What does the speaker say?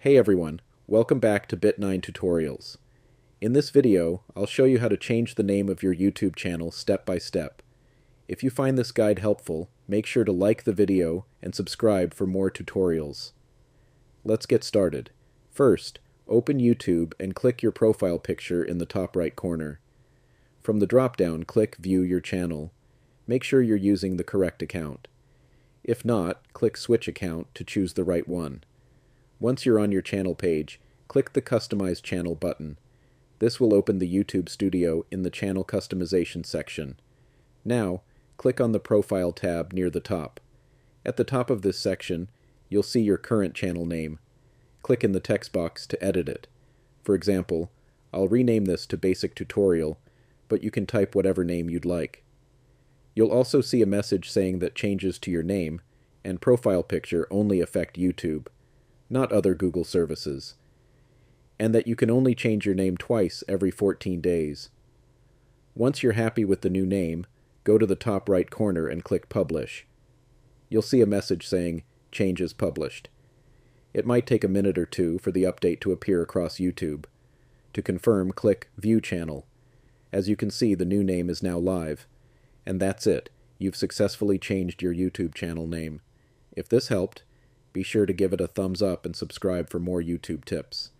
Hey everyone, welcome back to Bit9 Tutorials. In this video, I'll show you how to change the name of your YouTube channel step by step. If you find this guide helpful, make sure to like the video and subscribe for more tutorials. Let's get started. First, open YouTube and click your profile picture in the top right corner. From the drop-down, click View Your Channel. Make sure you're using the correct account. If not, click Switch Account to choose the right one. Once you're on your channel page, click the Customize Channel button. This will open the YouTube Studio in the Channel Customization section. Now, click on the Profile tab near the top. At the top of this section, you'll see your current channel name. Click in the text box to edit it. For example, I'll rename this to Basic Tutorial, but you can type whatever name you'd like. You'll also see a message saying that changes to your name and profile picture only affect YouTube, not other Google services, and that you can only change your name twice every 14 days. Once you're happy with the new name, go to the top right corner and click Publish. You'll see a message saying, Changes Published. It might take a minute or two for the update to appear across YouTube. To confirm, click View Channel. As you can see, the new name is now live. And that's it. You've successfully changed your YouTube channel name. If this helped, be sure to give it a thumbs up and subscribe for more YouTube tips.